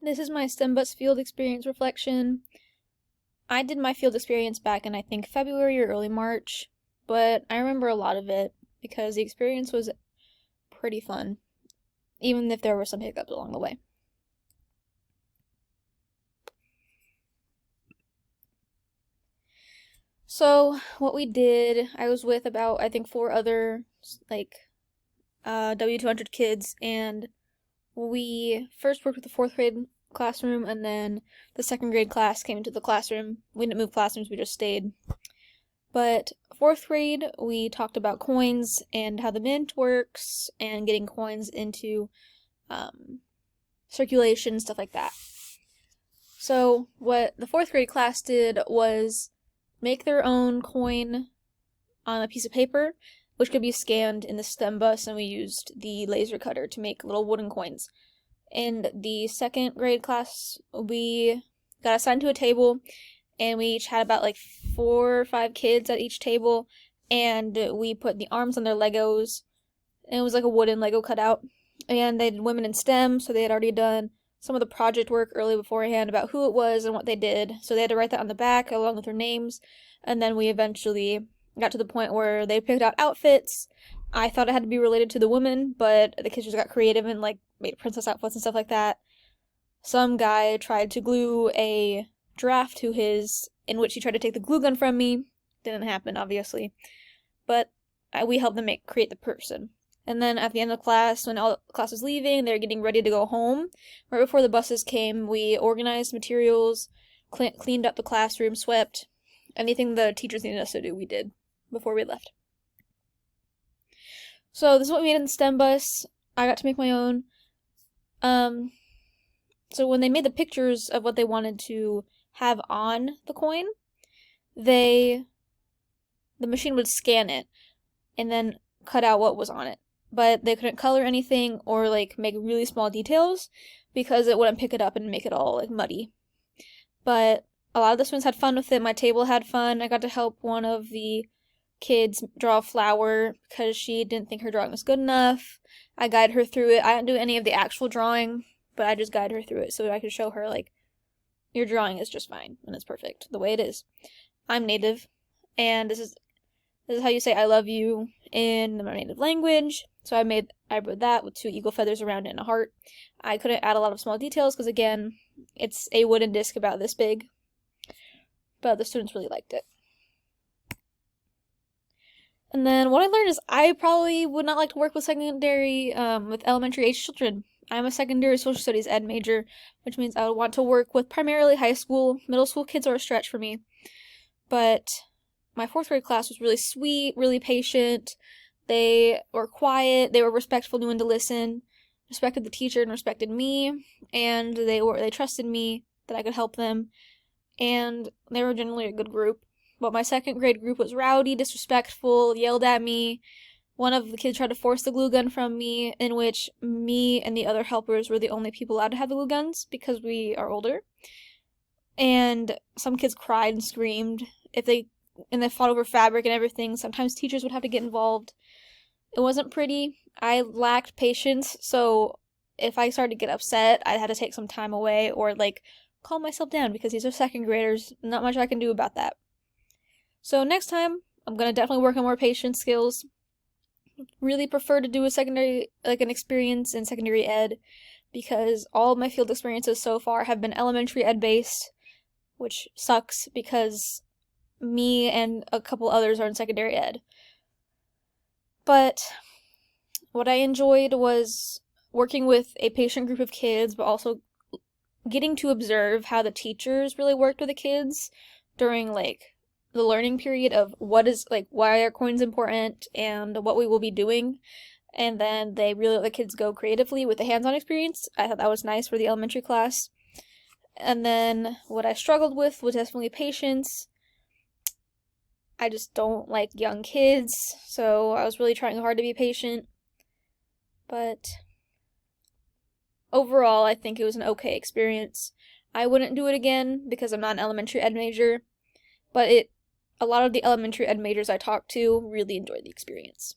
This is my STEM Bus field experience reflection. I did my field experience back in, I think, February or early March, but I remember a lot of it because the experience was pretty fun, even if there were some hiccups along the way. So, what we did, I was with about, I think, four other, W200 kids, and we first worked with the fourth grade classroom, and then the second grade class came into the classroom. We didn't move classrooms, we just stayed. But fourth grade, we talked about coins and how the mint works, and getting coins into circulation, stuff like that. So, what the fourth grade class did was make their own coin on a piece of paper, which could be scanned in the STEM bus, and we used the laser cutter to make little wooden coins. In the second grade class, we got assigned to a table, and we each had about like 4 or 5 kids at each table, and we put the arms on their Legos, and it was like a wooden Lego cutout. And they did women in STEM, so they had already done some of the project work early beforehand about who it was and what they did. So they had to write that on the back along with their names. And then we eventually got to the point where they picked out outfits. I thought it had to be related to the women, but the kids just got creative and like made princess outfits and stuff like that. Some guy tried to glue a giraffe to his, in which he tried to take the glue gun from me. Didn't happen, obviously. But we helped them create the person. And then at the end of class, when all the class was leaving, they were getting ready to go home. Right before the buses came, we organized materials, cleaned up the classroom, swept. Anything the teachers needed us to do, we did before we left. So this is what we made in the STEM bus. I got to make my own. So when they made the pictures of what they wanted to have on the coin, the machine would scan it and then cut out what was on it. But they couldn't color anything or like make really small details because it wouldn't pick it up and make it all like muddy. But a lot of the students had fun with it. My table had fun. I got to help one of the kids draw a flower because she didn't think her drawing was good enough. I guided her through it. I didn't do any of the actual drawing, but I just guided her through it so that I could show her like, your drawing is just fine and it's perfect the way it is. I'm native, and this is how you say I love you in my native language. So I wrote that with 2 eagle feathers around it and a heart. I couldn't add a lot of small details because, again, it's a wooden disc about this big. But the students really liked it. And then what I learned is I probably would not like to work with elementary age children. I'm a secondary social studies ed major, which means I would want to work with primarily high school. Middle school kids are a stretch for me. But my fourth grade class was really sweet, really patient. They were quiet, they were respectful, knew when to listen, respected the teacher and respected me, and they trusted me that I could help them, and they were generally a good group. But my second grade group was rowdy, disrespectful, yelled at me. One of the kids tried to force the glue gun from me, in which me and the other helpers were the only people allowed to have the glue guns because we are older. And some kids cried and screamed and they fought over fabric and everything. Sometimes teachers would have to get involved. It wasn't pretty. I lacked patience, so if I started to get upset, I had to take some time away or like calm myself down because these are second graders. Not much I can do about that. So next time, I'm gonna definitely work on more patience skills. Really prefer to do an experience in secondary ed because all of my field experiences so far have been elementary ed based, which sucks because me and a couple others are in secondary ed. But what I enjoyed was working with a patient group of kids, but also getting to observe how the teachers really worked with the kids during like the learning period of why are coins important and what we will be doing. And then they really let the kids go creatively with the hands-on experience. I thought that was nice for the elementary class. And then what I struggled with was definitely patience. I just don't like young kids, so I was really trying hard to be patient. But overall, I think it was an okay experience. I wouldn't do it again because I'm not an elementary ed major, but a lot of the elementary ed majors I talked to really enjoyed the experience.